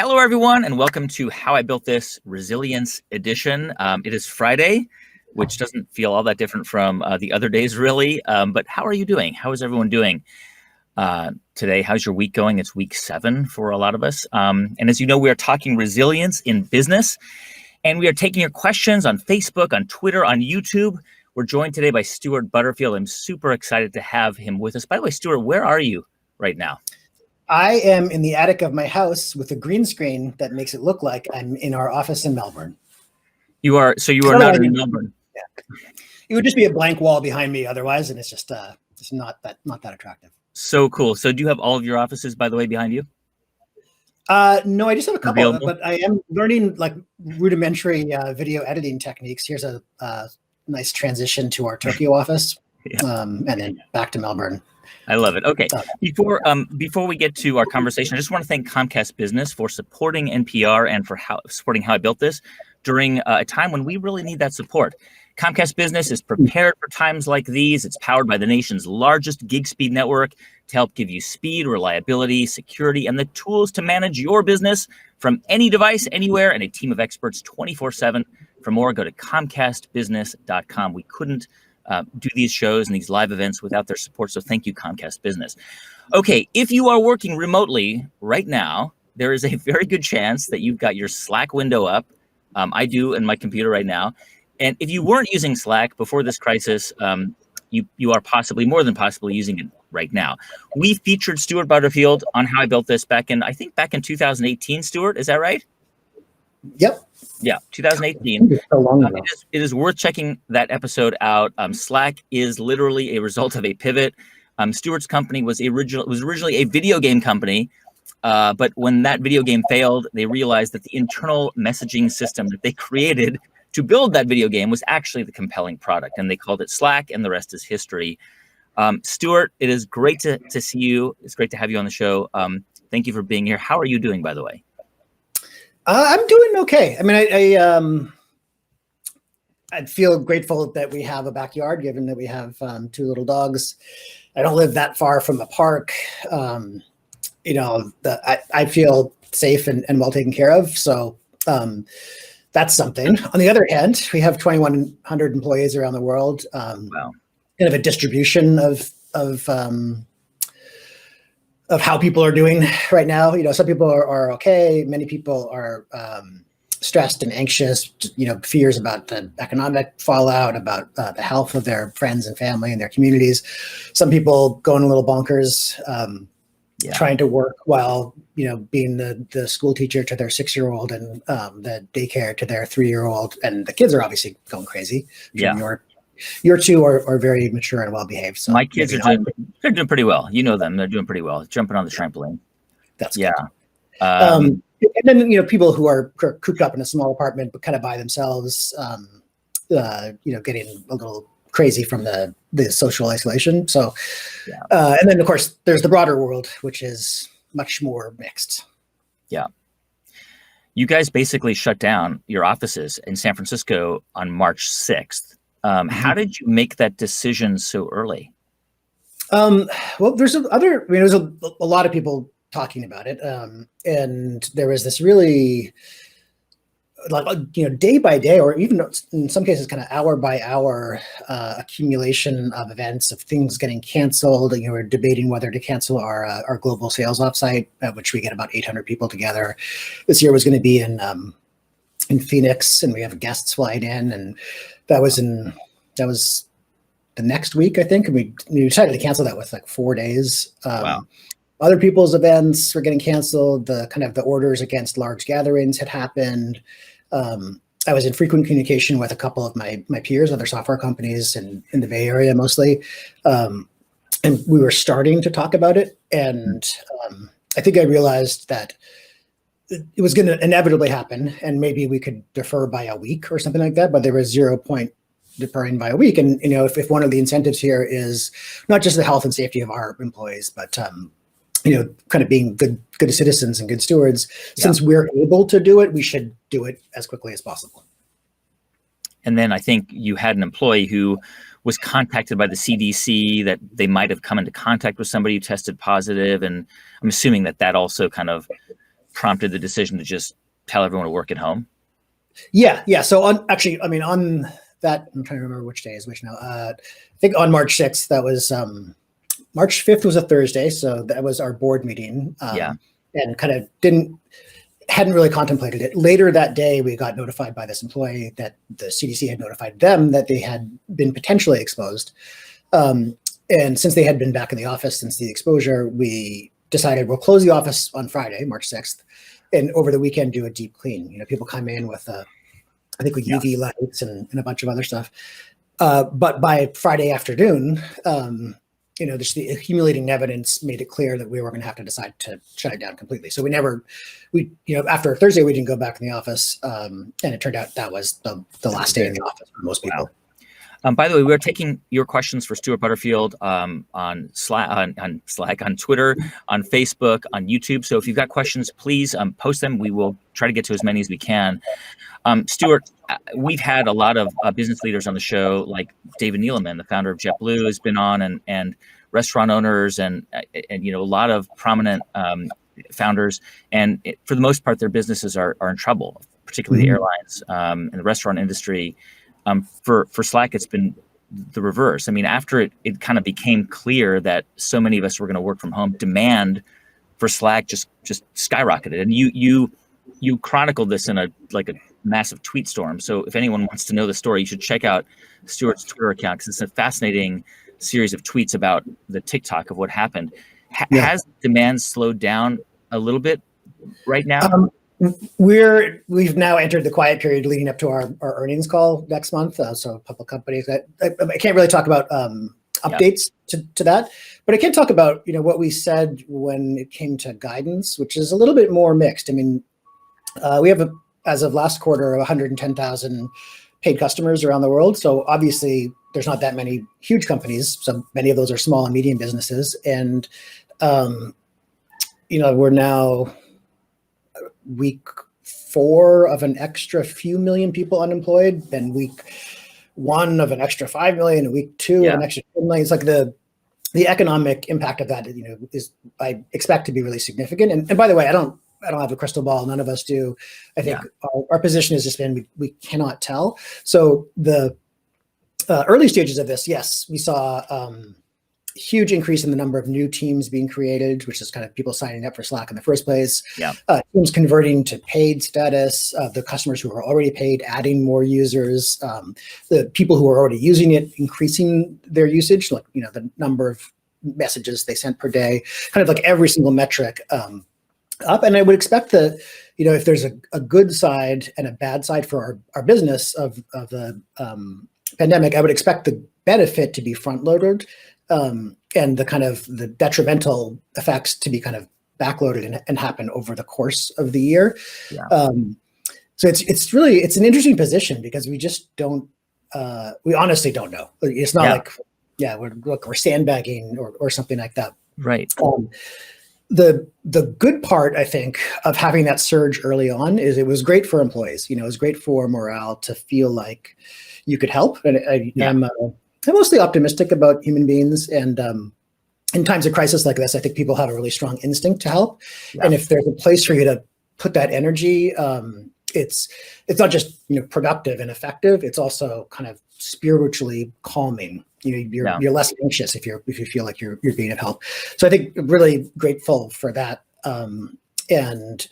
Hello, everyone, and welcome to How I Built This Resilience Edition. It is Friday, which doesn't feel all that different from the other days, really. But how are you doing? How is everyone doing today? How's your week going? It's week 7 for a lot of us. And as you know, we are talking resilience in business, and we are taking your questions on Facebook, on Twitter, on YouTube. We're joined today by Stewart Butterfield. I'm super excited to have him with us. By the way, Stewart, where are you right now? I am in the attic of my house with a green screen that makes it look like I'm in our office in Melbourne. You are not in Melbourne. Yeah. It would just be a blank wall behind me otherwise, and it's just not that attractive. So cool. So do you have all of your offices, by the way, behind you? No, I just have a couple, but I am learning like rudimentary video editing techniques. Here's a nice transition to our Tokyo office, and then back to Melbourne. I love it. Okay. Before we get to our conversation, I just want to thank Comcast Business for supporting NPR and for supporting How I Built This during a time when we really need that support. Comcast Business is prepared for times like these. It's powered by the nation's largest gig speed network to help give you speed, reliability, security, and the tools to manage your business from any device, anywhere, and a team of experts 24/7. For more, go to comcastbusiness.com. We couldn't do these shows and these live events without their support. So thank you, Comcast Business. Okay, if you are working remotely right now, there is a very good chance that you've got your Slack window up. I do in my computer right now. And if you weren't using Slack before this crisis, you are possibly, more than possibly, using it right now. We featured Stewart Butterfield on How I Built This back in 2018, Stewart, is that right? Yep. Yeah, 2018. So long ago. It is worth checking that episode out. Slack is literally a result of a pivot. Stewart's company was originally a video game company, but when that video game failed, they realized that the internal messaging system that they created to build that video game was actually the compelling product, and they called it Slack, and the rest is history. Stewart, it is great to see you. It's great to have you on the show. Thank you for being here. How are you doing, by the way? I'm doing okay. I mean, I feel grateful that we have a backyard, given that we have 2 little dogs. I don't live that far from a park. I feel safe and well taken care of. So that's something. On the other hand, we have 2,100 employees around the world. Wow. Kind of a distribution of how people are doing right now. Some people are okay. Many people are stressed and anxious, fears about the economic fallout, about the health of their friends and family and their communities. Some people going a little bonkers, trying to work while, being the school teacher to their 6-year-old and the daycare to their 3-year-old. And the kids are obviously going crazy. Yeah. Your 2 are very mature and well-behaved. So my kids they're doing pretty well. You know them. They're doing pretty well. Jumping on the trampoline. That's good. And then, people who are cooped up in a small apartment, but kind of by themselves, getting a little crazy from the social isolation. So, and then, of course, there's the broader world, which is much more mixed. Yeah. You guys basically shut down your offices in San Francisco on March 6th. How did you make that decision so early? Well, there's a lot of people talking about it. And there was this really day by day, or even in some cases kind of hour by hour accumulation of events, of things getting canceled. We're debating whether to cancel our global sales offsite, at which we get about 800 people together. This year was going to be in Phoenix, and we have guests flying in, and that was the next week, I think. And we decided to cancel that with 4 days. Wow. Other people's events were getting canceled. The orders against large gatherings had happened. I was in frequent communication with a couple of my peers, other software companies in the Bay Area mostly. And we were starting to talk about it. And I think I realized that it was going to inevitably happen, and maybe we could defer by a week or something like that, but there was 0 point deferring by a week. And, if one of the incentives here is not just the health and safety of our employees, but, kind of being good citizens and good stewards, since we're able to do it, we should do it as quickly as possible. And then I think you had an employee who was contacted by the CDC that they might have come into contact with somebody who tested positive. And I'm assuming that also kind of prompted the decision to just tell everyone to work at home? Yeah. So on that, I'm trying to remember which day is which now. I think on March 6th, that was March 5th was a Thursday. So that was our board meeting. And kind of hadn't really contemplated it. Later that day, we got notified by this employee that the CDC had notified them that they had been potentially exposed. And since they had been back in the office since the exposure, we decided we'll close the office on Friday, March 6th, and over the weekend do a deep clean. People come in with I think with UV lights and a bunch of other stuff. But by Friday afternoon, just the accumulating evidence made it clear that we were going to have to decide to shut it down completely. So after Thursday, we didn't go back in the office. And it turned out that was the last day in the office for most people. Wow. By the way, we're taking your questions for Stewart Butterfield on Slack, on Twitter, on Facebook, on YouTube. So if you've got questions, please post them. We will try to get to as many as we can. Stewart, we've had a lot of business leaders on the show, like David Neeleman, the founder of JetBlue, has been on, and restaurant owners, and a lot of prominent founders. And for the most part, their businesses are in trouble, particularly the airlines and the restaurant industry. For Slack, it's been the reverse. I mean, after it kind of became clear that so many of us were going to work from home, demand for Slack just skyrocketed. And you chronicled this in a massive tweet storm. So if anyone wants to know the story, you should check out Stewart's Twitter account, because it's a fascinating series of tweets about the TikTok of what happened. Has demand slowed down a little bit right now? We've now entered the quiet period leading up to our earnings call next month. So public companies, I can't really talk about updates to that, but I can talk about what we said when it came to guidance, which is a little bit more mixed. I mean, we have as of last quarter, 110,000 paid customers around the world. So obviously there's not that many huge companies. So many of those are small and medium businesses. And, we're now week 4 of an extra few million people unemployed, then week 1 of an extra 5 million, and week 2 of an extra 10 million. It's like the economic impact of that, is, I expect to be really significant. And by the way, I don't have a crystal ball. None of us do. I think our position has just been, we cannot tell. So the early stages of this, yes, we saw huge increase in the number of new teams being created, which is kind of people signing up for Slack in the first place. Teams converting to paid status, the customers who are already paid, adding more users, the people who are already using it, increasing their usage, the number of messages they sent per day, kind of like every single metric up. And I would expect that, if there's a good side and a bad side for our business of the pandemic, I would expect the benefit to be front loaded, and the kind of the detrimental effects to be kind of backloaded and happen over the course of the year. So it's an interesting position, because we just don't, we honestly don't know. It's not we're sandbagging or something like that. Right. The good part, I think, of having that surge early on is it was great for employees. It was great for morale to feel like you could help. And I'm mostly optimistic about human beings. And in times of crisis like this, I think people have a really strong instinct to help. And if there's a place for you to put that energy, it's not just productive and effective. It's also kind of spiritually calming. You're less anxious if you feel like you're being of help. So I think really grateful for that. And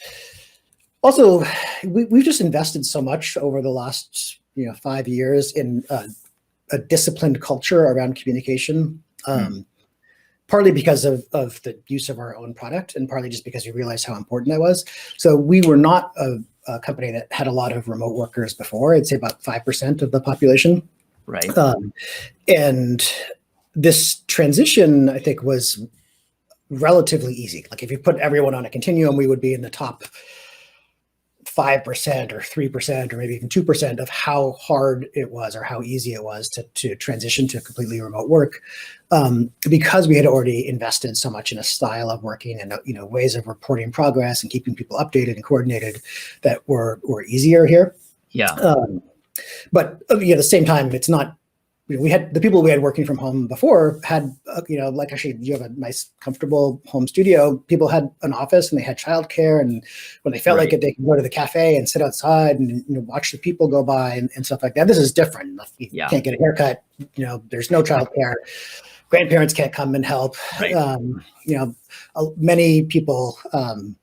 also, we've just invested so much over the last 5 years in a disciplined culture around communication. Partly because of the use of our own product, and partly just because we realized how important that was. So we were not a company that had a lot of remote workers before. I'd say about 5% of the population. Right. And this transition, I think, was relatively easy. Like if you put everyone on a continuum, we would be in the top 5% or 3% or maybe even 2% of how hard it was or how easy it was to transition to completely remote work, because we had already invested so much in a style of working and ways of reporting progress and keeping people updated and coordinated that were easier here. Yeah. But at the same time, it's not we had the people we had working from home before had, like actually you have a nice, comfortable home studio. People had an office and they had childcare, and when they felt like it, they could go to the cafe and sit outside and watch the people go by and stuff like that. This is different. You can't get a haircut. There's no childcare. Grandparents can't come and help. Right. Many people, and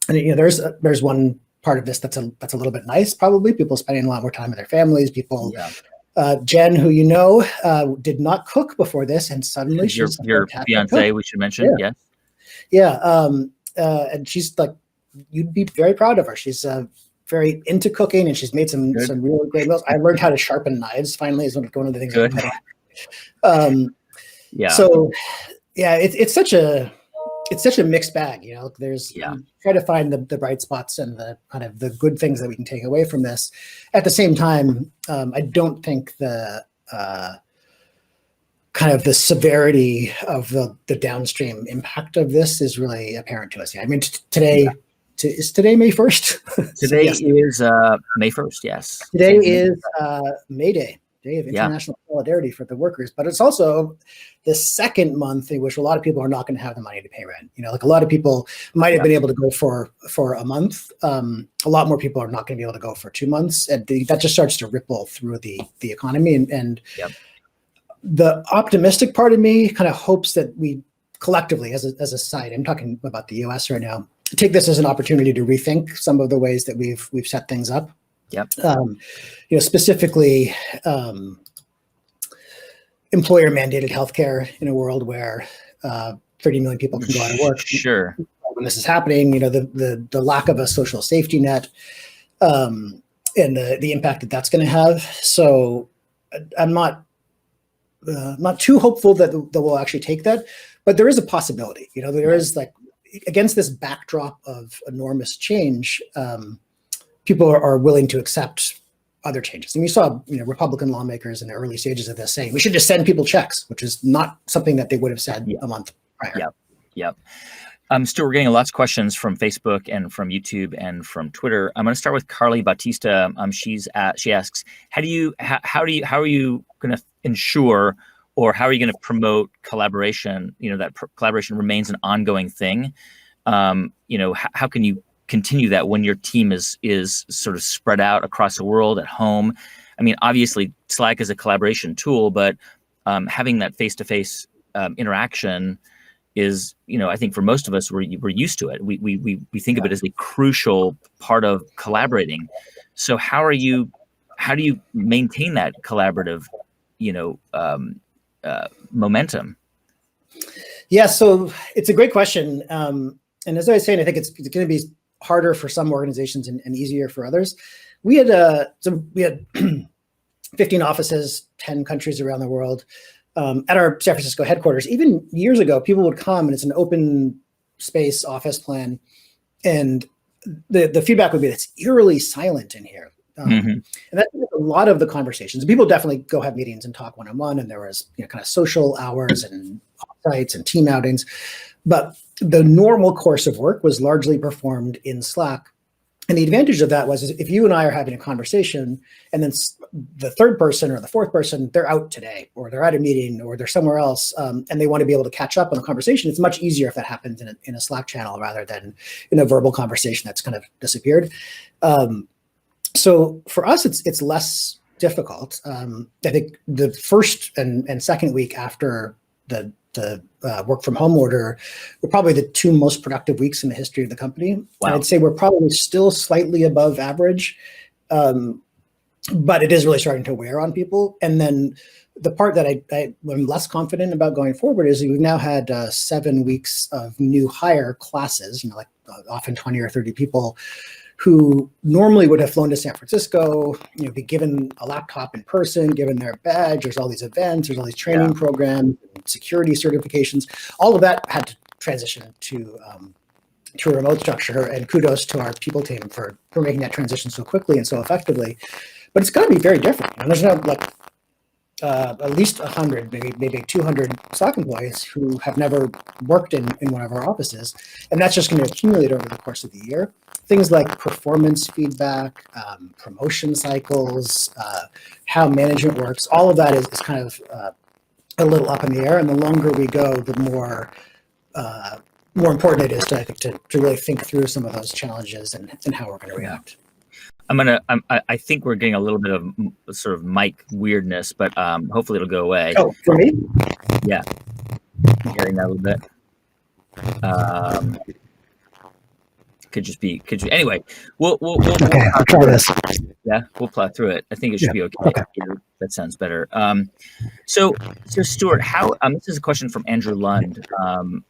there's one part of this that's a little bit nice. Probably people spending a lot more time with their families. People. Yeah. Jen, who did not cook before this, and suddenly she's your fiance. We should mention, yes. Yeah, and she's like, you'd be very proud of her. She's very into cooking, and she's made some really great meals. I learned how to sharpen knives. Finally, is one of the things. Good. Yeah. So, yeah, it's such a mixed bag. You try to find the bright spots and the kind of the good things that we can take away from this. At the same time, I don't think the kind of the severity of the downstream impact of this is really apparent to us. I mean, today is today May 1st? Today is May 1st. Yes. Today is May Day. Day of International Solidarity for the workers, but it's also the second month in which a lot of people are not going to have the money to pay rent. Like a lot of people might have been able to go for a month. A lot more people are not going to be able to go for 2 months, and that just starts to ripple through the economy. And the optimistic part of me kind of hopes that we collectively, as a society, I'm talking about the U.S. right now, take this as an opportunity to rethink some of the ways that we've set things up. Yep. Specifically, employer mandated healthcare in a world where 30 million people can go out of work. Sure. When this is happening, the lack of a social safety net, and the impact that's going to have. So I'm not too hopeful that we'll actually take that, but there is a possibility. There is, like, against this backdrop of enormous change, people are willing to accept other changes. And we saw, Republican lawmakers in the early stages of this saying we should just send people checks, which is not something that they would have said a month prior. Yep. Stuart, we're getting lots of questions from Facebook and from YouTube and from Twitter. I'm going to start with Carly Bautista. She asks, how are you going to ensure, or how are you going to promote collaboration? That collaboration remains an ongoing thing. How can you continue that when your team is sort of spread out across the world at home? I mean, obviously Slack is a collaboration tool, but having that face-to-face interaction is, I think for most of us, we're used to it. We think of it as a crucial part of collaborating. So how do you maintain that collaborative, momentum? Yeah, so it's a great question. And as I was saying, I think it's going to be harder for some organizations and easier for others. We had 15 offices, 10 countries around the world. At our San Francisco headquarters, even years ago, people would come and it's an open space office plan, and the feedback would be it's eerily silent in here. And that's a lot of the conversations. People definitely go have meetings and talk one-on-one, and there was kind of social hours and sites and team outings, but the normal course of work was largely performed in Slack. And the advantage of that was if you and I are having a conversation and then the third person or the fourth person, they're out today or they're at a meeting or they're somewhere else, and they want to be able to catch up on the conversation, it's much easier if that happens in a Slack channel rather than in a verbal conversation that's kind of disappeared. So for us, it's less difficult. I think the first and second week after the work from home order were probably the two most productive weeks in the history of the company. Wow. I'd say we're probably still slightly above average, but it is really starting to wear on people. And then the part that I'm less confident about going forward is we've now had 7 weeks of new hire classes, often 20 or 30 people who normally would have flown to San Francisco, be given a laptop in person, given their badge. There's all these events, there's all these training programs, security certifications. All of that had to transition to a remote structure. And kudos to our people team for making that transition so quickly and so effectively. But it's going to be very different. And there's no at least 100, maybe 200 Slack employees who have never worked in one of our offices. And that's just going to accumulate over the course of the year. Things like performance feedback, promotion cycles, how management works, all of that is kind of a little up in the air. And the longer we go, the more important it is to really think through some of those challenges and how we're going to react. I think we're getting a little bit of sort of mic weirdness, but hopefully it'll go away. Oh, for me? Yeah. I'm hearing that a little bit. Could you anyway, we'll okay, I'll try this. Yeah, we'll plow through it. I think it should be okay. That sounds better. So Stewart, how this is a question from Andrew Lund.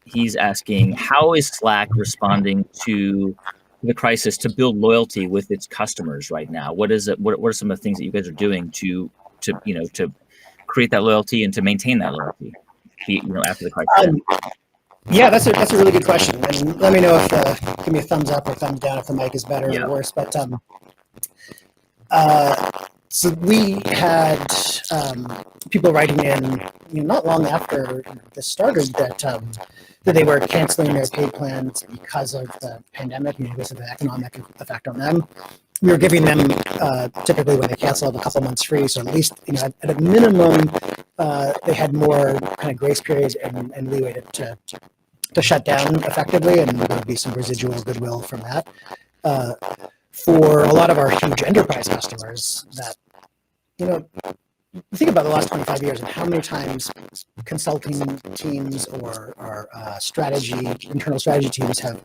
He's asking, how is Slack responding to the crisis to build loyalty with its customers right now? What is it? What are some of the things that you guys are doing to create that loyalty and to maintain that loyalty, after the crisis? Yeah, that's a really good question. And let me know if give me a thumbs up or thumbs down if the mic is better or worse. But so we had people writing in, not long after this started that they were canceling their paid plans because of the pandemic, because of the economic effect on them. We were giving them typically when they canceled a couple months free, so at least at a minimum they had more kind of grace period and leeway to shut down effectively, and there would be some residual goodwill from that. For a lot of our huge enterprise customers, that think about the last 25 years and how many times consulting teams or internal strategy teams have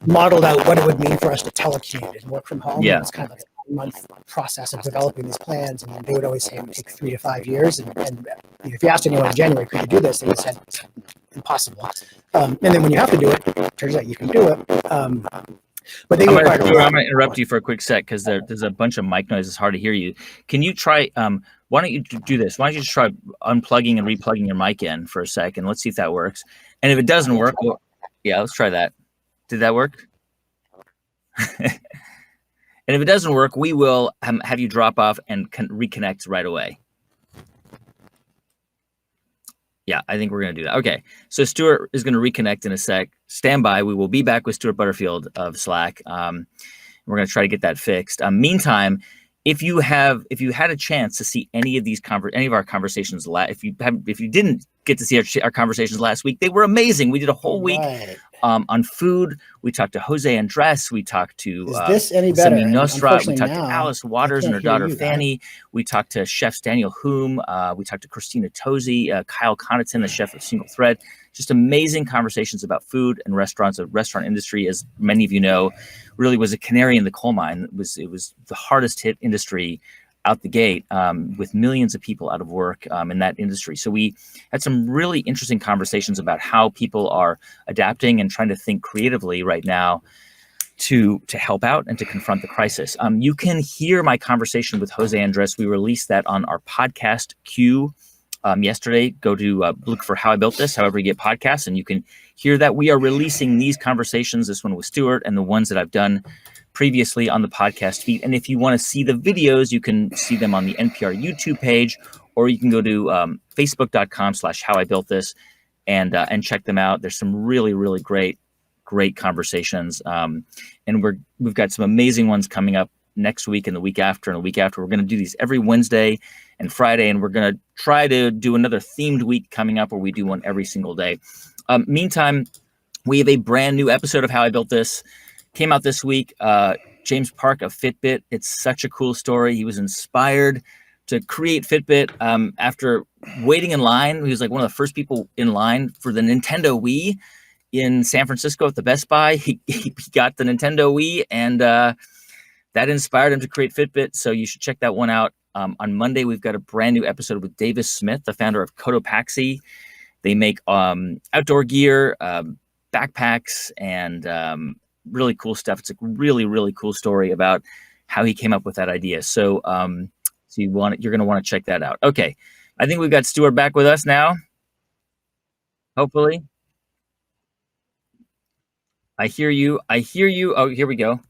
modeled out what it would mean for us to telecommute and work from home. Yeah. It's kind of like a month process of developing these plans, and they would always say it would take 3 to 5 years. And if you asked anyone in January, could you do this? They would say impossible. And then when you have to do it, it turns out you can do it. But I'm going to interrupt you for a quick sec because there's a bunch of mic noise. It's hard to hear you. Can you try? Why don't you do this? Why don't you just try unplugging and replugging your mic in for a second? Let's see if that works. And if it doesn't work, let's try that. Did that work? And if it doesn't work, we will have you drop off and reconnect right away. Yeah, I think we're going to do that. Okay, so Stewart is going to reconnect in a sec. Stand by. We will be back with Stewart Butterfield of Slack. We're going to try to get that fixed. Meantime, if you had a chance to see any of our conversations, if you didn't get to see our conversations last week, they were amazing. We did a whole week on food. We talked to Jose Andres. We talked to Sami Nostra. We talked to Alice Waters and her daughter Fanny. We talked to chefs Daniel Hume. We talked to Christina Tosi, Kyle Connaughton, the chef of Single Thread. Just amazing conversations about food and restaurants. The restaurant industry, as many of you know, really was a canary in the coal mine. It was the hardest hit industry out the gate, with millions of people out of work in that industry. So we had some really interesting conversations about how people are adapting and trying to think creatively right now to help out and to confront the crisis. You can hear my conversation with Jose Andres. We released that on our podcast queue yesterday. Go to look for How I Built This, however you get podcasts, and you can hear that. We are releasing these conversations, this one with Stewart and the ones that I've done previously on the podcast feed. And if you want to see the videos, you can see them on the NPR YouTube page, or you can go to facebook.com/howibuiltthis and check them out. There's some really, really great conversations. And we've got some amazing ones coming up next week and the week after and the week after. We're going to do these every Wednesday and Friday, and we're going to try to do another themed week coming up where we do one every single day. Meantime, we have a brand new episode of How I Built This. Came out this week. James Park of Fitbit. It's such a cool story. He was inspired to create Fitbit after waiting in line. He was like one of the first people in line for the Nintendo Wii in San Francisco at the Best Buy. He got the Nintendo Wii, and that inspired him to create Fitbit. So you should check that one out. On Monday, we've got a brand new episode with Davis Smith, the founder of Cotopaxi. They make outdoor gear, backpacks, and really cool stuff. It's a really, really cool story about how he came up with that idea. So, you're going to want to check that out. Okay. I think we've got Stewart back with us now. Hopefully. I hear you. Oh, here we go.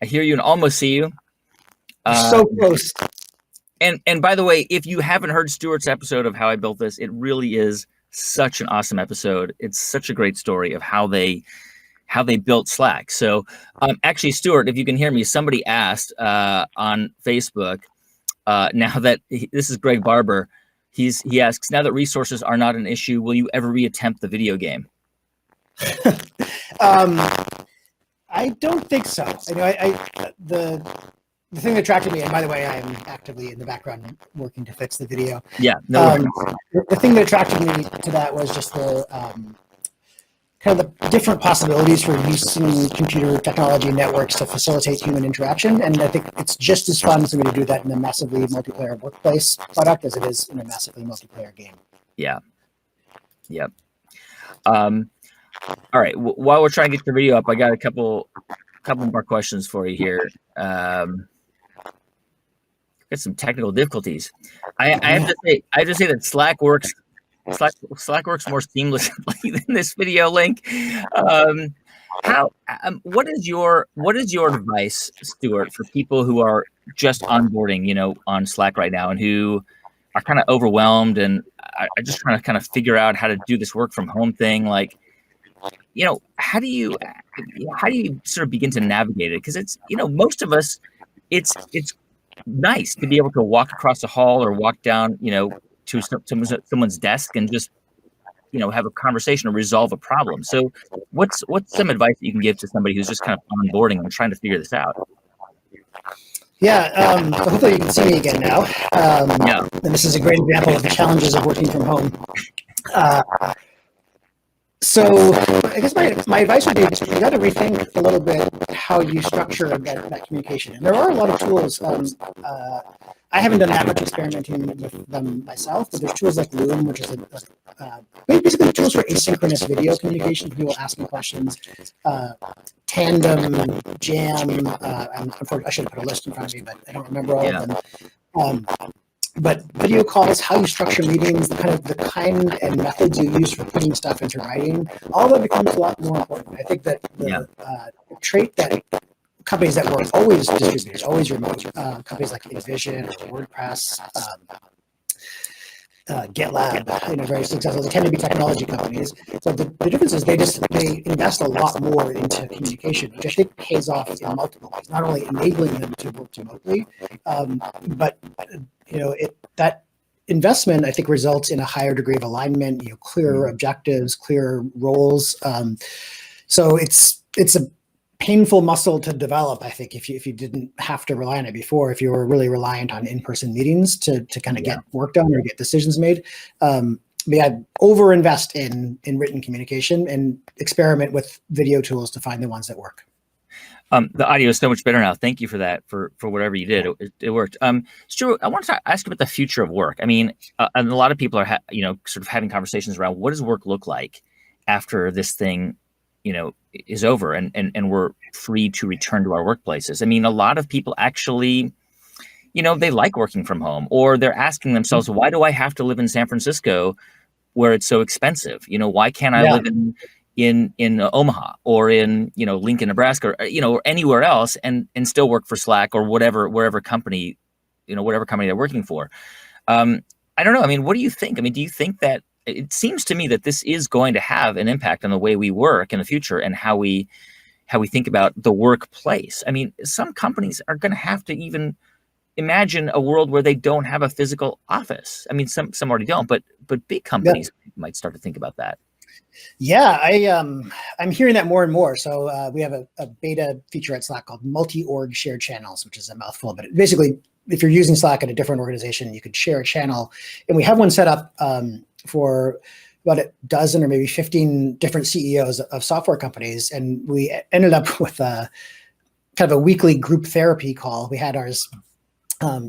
I hear you and almost see you. So close. And by the way, if you haven't heard Stewart's episode of How I Built This, it really is such an awesome episode. It's such a great story of how they built Slack. So actually, Stewart, if you can hear me, somebody asked on Facebook, now that this is Greg Barber, he asks, now that resources are not an issue, will you ever reattempt the video game? I don't think so. The thing that attracted me, and by the way, I'm actively in the background working to fix the video. Yeah, no. The thing that attracted me to that was just the kind of the different possibilities for using computer technology networks to facilitate human interaction. And I think it's just as fun for me to do that in a massively multiplayer workplace product as it is in a massively multiplayer game. Yeah. Yep. All right. While we're trying to get the video up, I got a couple more questions for you here. Got some technical difficulties. I have to say that Slack works more seamlessly than this video link. What is your advice, Stewart, for people who are just onboarding, on Slack right now and who are kind of overwhelmed and are just trying to kind of figure out how to do this work from home thing? Like, how do you sort of begin to navigate it? Because it's, most of us, it's nice to be able to walk across the hall or walk down, to someone's desk and just, have a conversation or resolve a problem. So what's some advice that you can give to somebody who's just kind of onboarding and trying to figure this out? Yeah, so hopefully you can see me again now. And this is a great example of the challenges of working from home. So I guess my advice would be you got to rethink a little bit how you structure that communication. And there are a lot of tools. I haven't done that much experimenting with them myself, but there's tools like Loom, which is basically tools for asynchronous video communication, people asking questions. Tandem, Jam. I should have put a list in front of me, but I don't remember all of them. But video calls, how you structure meetings, the kind and methods you use for putting stuff into writing, all that becomes a lot more important. I think that the trait that companies that were always distributed, always remote, companies like InVision or WordPress, GitLab, very successful. They tend to be technology companies. So the difference is they invest a lot more into communication, which I think pays off in multiple ways. Not only enabling them to work remotely, but that investment I think results in a higher degree of alignment, clearer objectives, clearer roles. So it's a painful muscle to develop, I think, if you didn't have to rely on it before, if you were really reliant on in-person meetings to kind of get work done or get decisions made. Overinvest in written communication and experiment with video tools to find the ones that work. The audio is so much better now. Thank you for that, for whatever you did. It worked. Stuart, I want to ask about the future of work. I mean, and a lot of people are, sort of having conversations around what does work look like after this thing, is over and we're free to return to our workplaces. I mean, a lot of people actually, they like working from home, or they're asking themselves, why do I have to live in San Francisco where it's so expensive? Why can't I live in Omaha or in, Lincoln, Nebraska, or anywhere else and still work for Slack or wherever company, whatever company they're working for. I don't know. I mean, what do you think? I mean, do you think that it seems to me that this is going to have an impact on the way we work in the future and how we think about the workplace? I mean, some companies are going to have to even imagine a world where they don't have a physical office. I mean, some already don't, but big companies might start to think about that. Yeah, I'm hearing that more and more. So we have a beta feature at Slack called multi-org shared channels, which is a mouthful, but basically, if you're using Slack at a different organization, you could share a channel. And we have one set up for about a dozen or maybe 15 different CEOs of software companies. And we ended up with kind of a weekly group therapy call. We had ours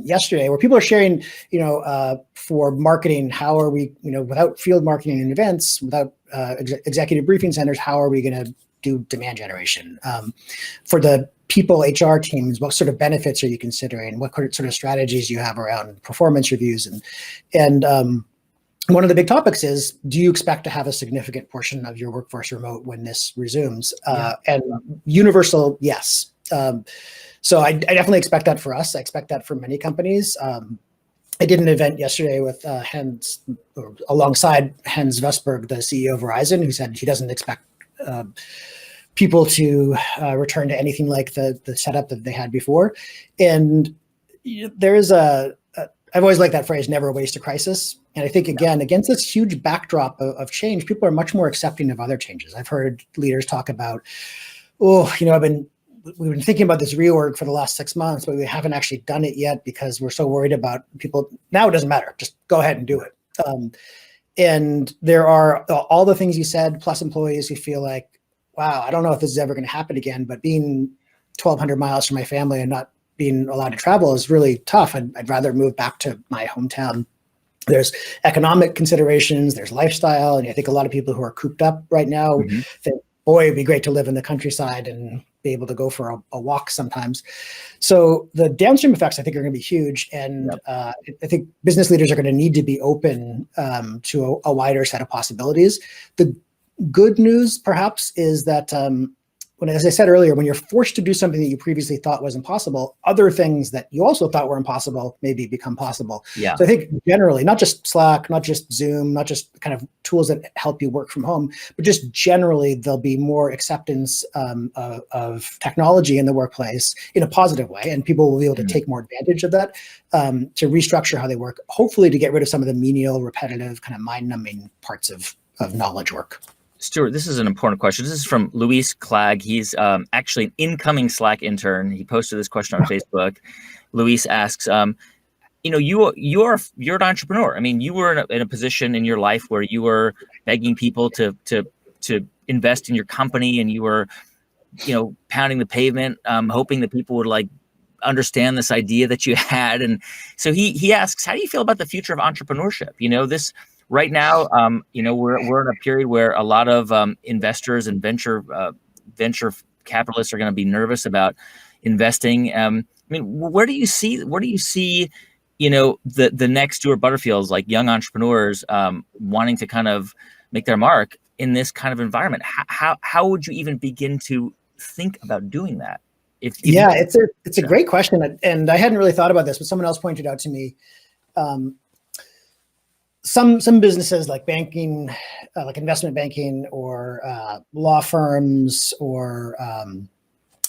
yesterday where people are sharing, for marketing, how are we, without field marketing and events, without executive briefing centers, how are we going to do demand generation? For the people HR teams, what sort of benefits are you considering? What sort of strategies you have around performance reviews? And one of the big topics is, do you expect to have a significant portion of your workforce remote when this resumes? And universal, yes. So I definitely expect that for us. I expect that for many companies. I did an event yesterday with Hans, or alongside Hans Vestberg, the CEO of Verizon, who said he doesn't expect people to return to anything like the setup that they had before. And there is I've always liked that phrase, never waste a crisis. And I think, again, against this huge backdrop of change, people are much more accepting of other changes. I've heard leaders talk about, we've been thinking about this reorg for the last 6 months, but we haven't actually done it yet because we're so worried about people. Now it doesn't matter. Just go ahead and do it. And there are all the things you said, plus employees who feel like, wow, I don't know if this is ever going to happen again, but being 1,200 miles from my family and not being allowed to travel is really tough. I'd rather move back to my hometown. There's economic considerations, there's lifestyle. And I think a lot of people who are cooped up right now think, boy, it'd be great to live in the countryside and be able to go for a walk sometimes. So the downstream effects, I think, are going to be huge. And I think business leaders are going to need to be open to a wider set of possibilities. The good news, perhaps, is that as I said earlier, when you're forced to do something that you previously thought was impossible, other things that you also thought were impossible maybe become possible. Yeah. So I think generally, not just Slack, not just Zoom, not just kind of tools that help you work from home, but just generally, there'll be more acceptance of technology in the workplace in a positive way, and people will be able to take more advantage of that to restructure how they work, hopefully to get rid of some of the menial, repetitive, kind of mind-numbing parts of knowledge work. Stewart, this is an important question. This is from Luis Clag. He's actually an incoming Slack intern. He posted this question on Facebook. Luis asks, you're an entrepreneur. I mean, you were in a position in your life where you were begging people to invest in your company, and you were, pounding the pavement, hoping that people would understand this idea that you had. And so he asks, how do you feel about the future of entrepreneurship? This. Right now, we're in a period where a lot of investors and venture capitalists are going to be nervous about investing. Where do you see the next Stewart Butterfields, like young entrepreneurs wanting to kind of make their mark in this kind of environment? How would you even begin to think about doing that? It's a great question, and I hadn't really thought about this, but someone else pointed out to me. Some businesses like banking, like investment banking, or law firms, or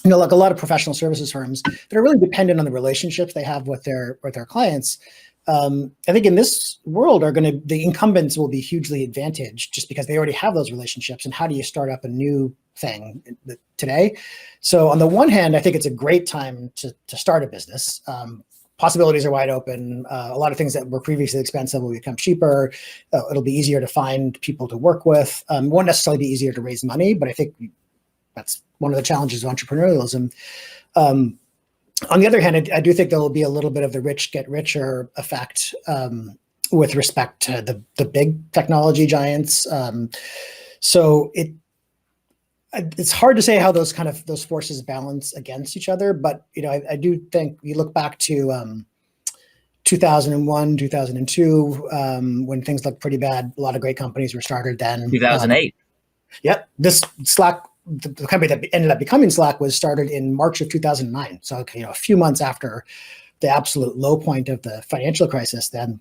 like a lot of professional services firms that are really dependent on the relationships they have with their clients. I think in this world the incumbents will be hugely advantaged just because they already have those relationships. And how do you start up a new thing today? So on the one hand, I think it's a great time to start a business. Possibilities are wide open. A lot of things that were previously expensive will become cheaper. It'll be easier to find people to work with. Won't necessarily be easier to raise money, but I think that's one of the challenges of entrepreneurialism. On the other hand, I do think there will be a little bit of the rich get richer effect with respect to the big technology giants. So it's hard to say how those forces balance against each other, but I do think you look back to 2001, 2002, when things looked pretty bad. A lot of great companies were started then. 2008. This Slack, the company that ended up becoming Slack, was started in March of 2009. So a few months after the absolute low point of the financial crisis then.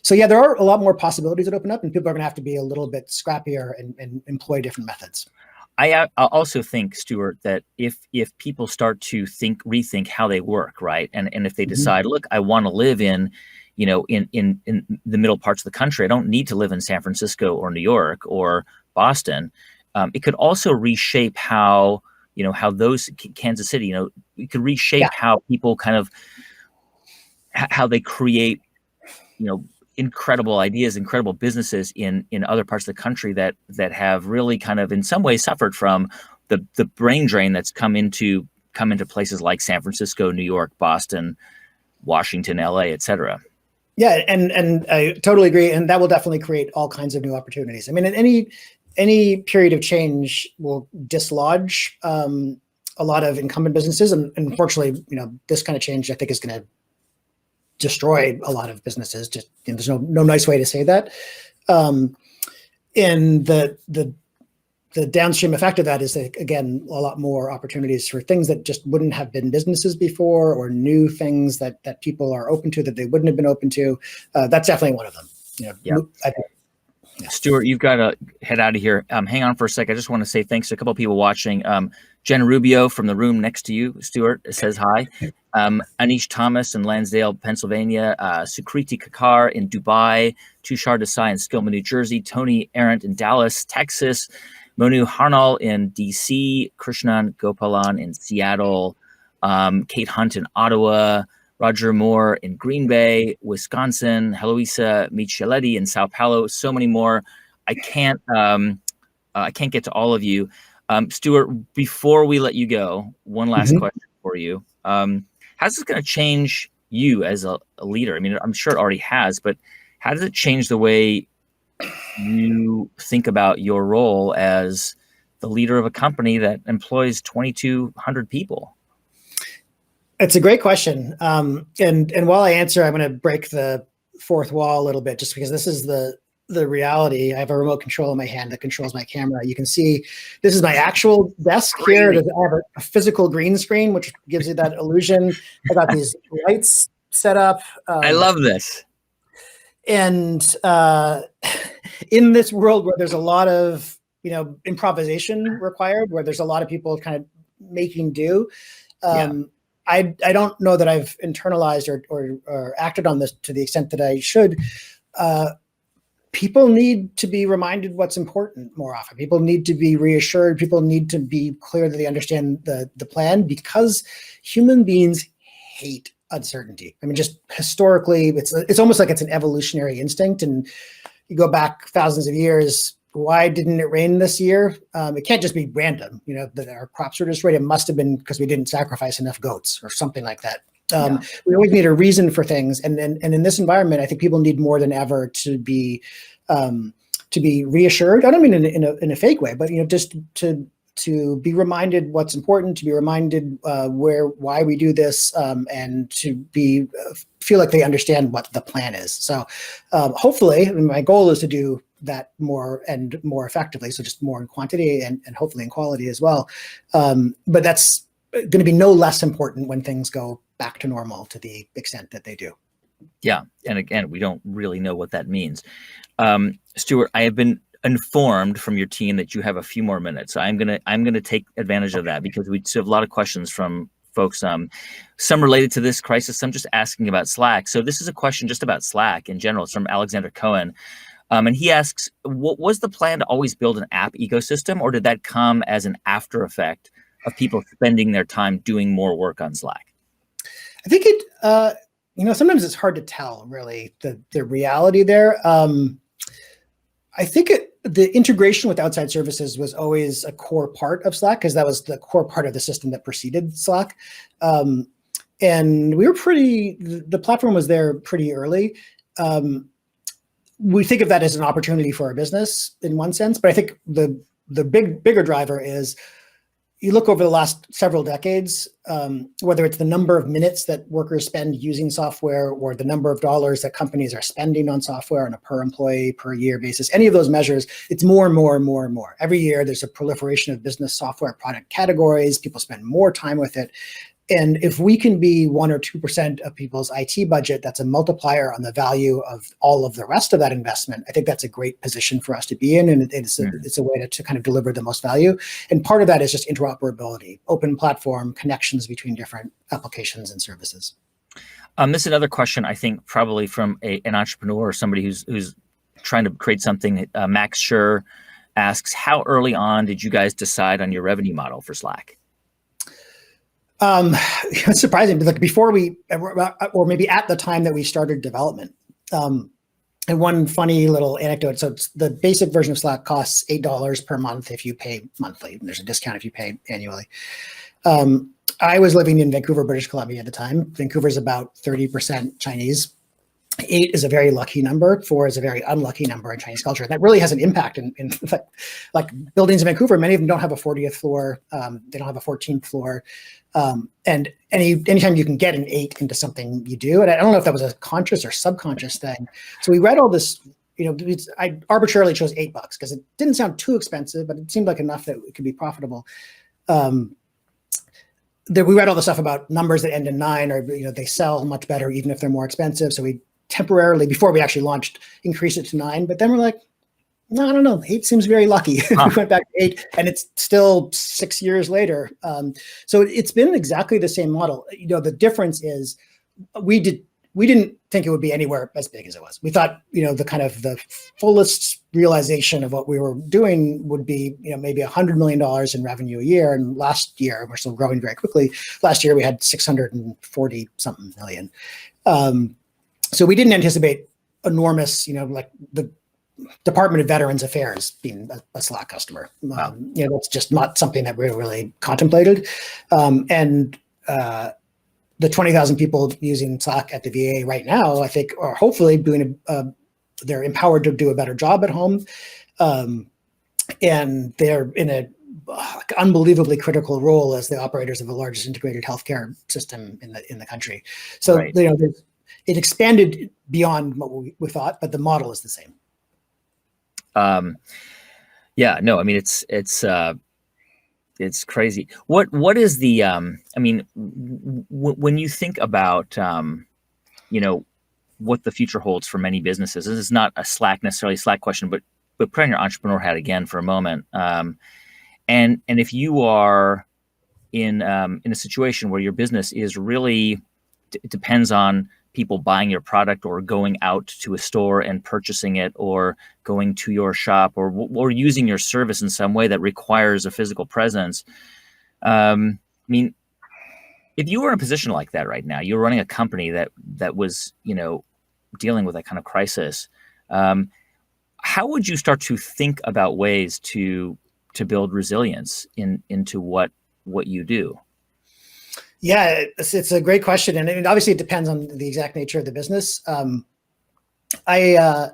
So there are a lot more possibilities that open up, and people are going to have to be a little bit scrappier and employ different methods. I also think, Stewart, that if people start to rethink how they work, right, and if they decide, look, I want to live in the middle parts of the country, I don't need to live in San Francisco or New York or Boston. It could also reshape how those Kansas City, it could reshape how people how they create, incredible ideas, incredible businesses in other parts of the country that have really kind of in some ways suffered from the brain drain that's come into places like San Francisco, New York, Boston, Washington, LA, et cetera. Yeah, and I totally agree, and that will definitely create all kinds of new opportunities. I mean, any period of change will dislodge a lot of incumbent businesses, and unfortunately, this kind of change I think is going to destroy a lot of businesses. Just there's no nice way to say that. And the the downstream effect of that is that, again, a lot more opportunities for things that just wouldn't have been businesses before, or new things that people are open to that they wouldn't have been open to. That's definitely one of them. I think. Yeah. Stewart, you've got to head out of here. Hang on for a sec. I just want to say thanks to a couple of people watching. Jen Rubio from the room next to you, Stewart, says hi. Anish Thomas in Lansdale, Pennsylvania. Sukriti Kakar in Dubai. Tushar Desai in Skillman, New Jersey. Tony Arendt in Dallas, Texas. Monu Harnal in DC. Krishnan Gopalan in Seattle. Kate Hunt in Ottawa. Roger Moore in Green Bay, Wisconsin, Heloisa Micheletti in Sao Paulo, so many more. I can't get to all of you. Stewart, before we let you go, one last question for you. How's this going to change you as a leader? I mean, I'm sure it already has, but how does it change the way you think about your role as the leader of a company that employs 2,200 people? It's a great question. And while I answer, I'm going to break the fourth wall a little bit, just because this is the reality. I have a remote control in my hand that controls my camera. You can see this is my actual desk here. I have a physical green screen, which gives you that illusion. I got these lights set up. I love this. And in this world where there's a lot of improvisation required, where there's a lot of people kind of making do, I don't know that I've internalized or acted on this to the extent that I should. People need to be reminded what's important more often. People need to be reassured. People need to be clear that they understand the plan, because human beings hate uncertainty. I mean, just historically, it's almost like it's an evolutionary instinct. And you go back thousands of years. Why didn't it rain this year? It can't just be random, that our crops were destroyed. It must have been because we didn't sacrifice enough goats or something like that. We always need a reason for things. And in this environment, I think people need more than ever to be reassured. I don't mean in a fake way, but, just to be reminded what's important, to be reminded why we do this, and to feel like they understand what the plan is. So hopefully, my goal is to do that more and more effectively. So just more in quantity and hopefully in quality as well. But that's going to be no less important when things go back to normal to the extent that they do. Yeah. And again, we don't really know what that means. Stewart, I have been informed from your team that you have a few more minutes. So I'm gonna take advantage of that, because we still have a lot of questions from folks, some related to this crisis, some just asking about Slack. So this is a question just about Slack in general. It's from Alexander Cohen. And he asks, what was the plan to always build an app ecosystem, or did that come as an after effect of people spending their time doing more work on Slack? I think sometimes it's hard to tell really the reality there. I think the integration with outside services was always a core part of Slack, because that was the core part of the system that preceded Slack. And the platform was there pretty early. We think of that as an opportunity for our business in one sense, but I think the bigger driver is, you look over the last several decades, whether it's the number of minutes that workers spend using software, or the number of dollars that companies are spending on software on a per employee, per year basis, any of those measures, it's more and more and more and more. Every year, there's a proliferation of business software product categories. People spend more time with it. And if we can be 1 or 2% of people's IT budget, that's a multiplier on the value of all of the rest of that investment. I think that's a great position for us to be in, and it's a way to kind of deliver the most value. And part of that is just interoperability, open platform, connections between different applications and services. This is another question, I think, probably from an entrepreneur or somebody who's trying to create something. Max Schur asks, how early on did you guys decide on your revenue model for Slack? It's surprising, like before or maybe at the time that we started development. And one funny little anecdote. So the basic version of Slack costs $8 per month if you pay monthly. There's a discount if you pay annually. I was living in Vancouver, British Columbia at the time. Vancouver's about 30% Chinese. 8 is a very lucky number. 4 is a very unlucky number in Chinese culture. And that really has an impact in like buildings in Vancouver. Many of them don't have a 40th floor. They don't have a 14th floor. And anytime you can get an 8 into something, you do. And I don't know if that was a conscious or subconscious thing. So we read all this I arbitrarily chose $8 because it didn't sound too expensive, but it seemed like enough that it could be profitable. We read all the stuff about numbers that end in 9, or they sell much better even if they're more expensive. So we temporarily, before we actually launched, increased it to 9. But then we're like, no, I don't know. 8 seems very lucky. We went back to 8, and it's still 6 years later. So it's been exactly the same model. The difference is we didn't think it would be anywhere as big as it was. We thought, the fullest realization of what we were doing would be, maybe $100 million in revenue a year. And last year, we're still growing very quickly. Last year, we had 640 something million. So we didn't anticipate enormous, like the Department of Veterans Affairs being a Slack customer. Wow. That's just not something that we really contemplated. The 20,000 people using Slack at the VA right now, I think, are hopefully doing they're empowered to do a better job at home. And they're in a unbelievably critical role as the operators of the largest integrated healthcare system in the country. So, Right. It expanded beyond what we thought, but the model is the same. Yeah, no, I mean, it's crazy. What is the, when you think about, what the future holds for many businesses, this is not necessarily a Slack question, but put on your entrepreneur hat again for a moment. And if you are in a situation where your business is really, it depends on people buying your product or going out to a store and purchasing it, or going to your shop, or using your service in some way that requires a physical presence. If you were in a position like that right now, you're running a company that was, dealing with that kind of crisis, how would you start to think about ways to build resilience into what you do? Yeah, it's a great question. And obviously it depends on the exact nature of the business. I've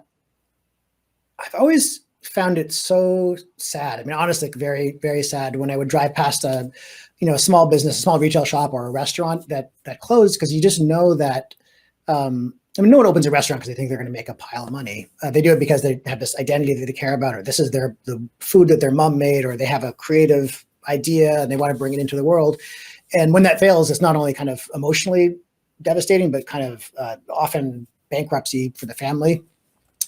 always found it so sad. Honestly, very, very sad when I would drive past a small business, a small retail shop or a restaurant that closed, because you just know that, no one opens a restaurant because they think they're going to make a pile of money. They do it because they have this identity that they care about, or this is the food that their mom made, or they have a creative idea and they want to bring it into the world. And when that fails, it's not only kind of emotionally devastating, but kind of often bankruptcy for the family.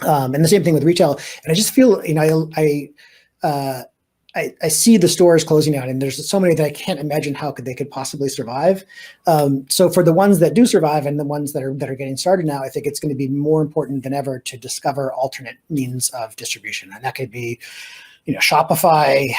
And the same thing with retail. And I just feel, I see the stores closing down, and there's so many that I can't imagine how they could possibly survive. So for the ones that do survive and the ones that are getting started now, I think it's going to be more important than ever to discover alternate means of distribution. And that could be, Shopify,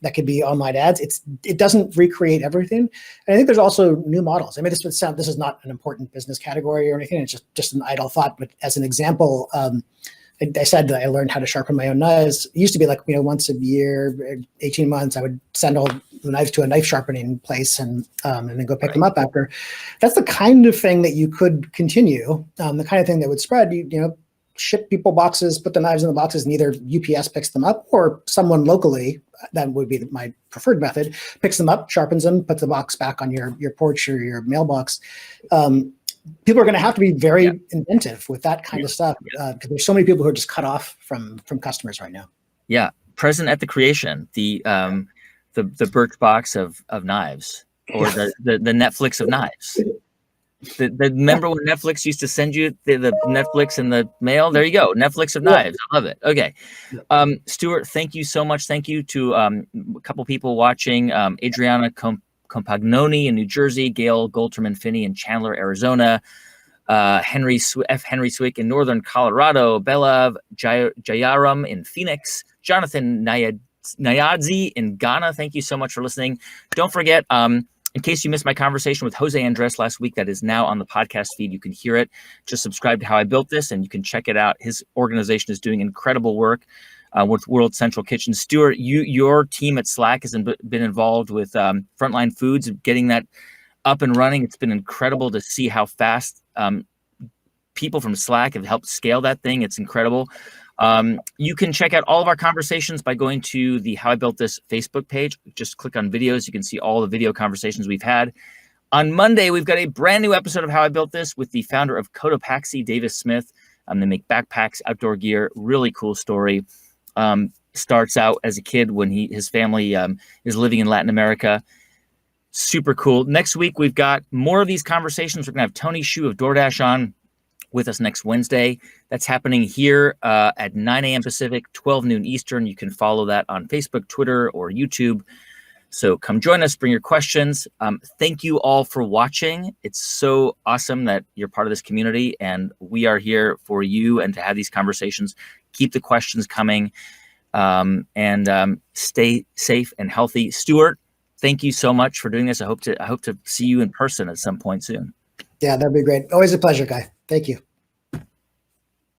that could be online ads. It doesn't recreate everything. And I think there's also new models. This is not an important business category or anything. It's just an idle thought. But as an example, I said that I learned how to sharpen my own knives. It used to be like, once a year, 18 months, I would send all the knives to a knife sharpening place and then go pick them up after. That's the kind of thing that you could continue, the kind of thing that would spread. Ship people boxes, put the knives in the boxes, and either UPS picks them up or someone locally, that would be my preferred method, picks them up, sharpens them, puts the box back on your porch or your mailbox. People are going to have to be very inventive with that kind of stuff, because there's so many people who are just cut off from customers right now. Yeah, present at the creation, the Birchbox of knives, or the Netflix of knives. Remember when Netflix used to send you the Netflix in the mail? There you go, Netflix of knives. I love it. Okay, Stewart, thank you so much. Thank you to a couple people watching: Adriana Compagnoni in New Jersey, Gail Golterman Finney in Chandler, Arizona, Henry Swick in Northern Colorado, Bella Jayaram in Phoenix, Jonathan Nyadzi in Ghana. Thank you so much for listening. Don't forget, in case you missed my conversation with Jose Andres last week, that is now on the podcast feed. You can hear it. Just subscribe to How I Built This, and you can check it out. His organization is doing incredible work with World Central Kitchen. Stewart, your team at Slack has been involved with Frontline Foods, getting that up and running. It's been incredible to see how fast people from Slack have helped scale that thing. It's incredible. You can check out all of our conversations by going to the How I Built This Facebook page. Just click on videos. You can see all the video conversations we've had. On Monday, we've got a brand new episode of How I Built This with the founder of Cotopaxi, Davis Smith. They make backpacks, outdoor gear, really cool story. Starts out as a kid when his family is living in Latin America. Super cool. Next week, we've got more of these conversations. We're going to have Tony Xu of DoorDash on with us next Wednesday. That's happening here at 9 a.m. Pacific, 12 noon Eastern. You can follow that on Facebook, Twitter, or YouTube. So come join us, bring your questions. Thank you all for watching. It's so awesome that you're part of this community, and we are here for you and to have these conversations. Keep the questions coming, and stay safe and healthy. Stewart, thank you so much for doing this. I hope to see you in person at some point soon. Yeah, that'd be great. Always a pleasure, Guy. Thank you.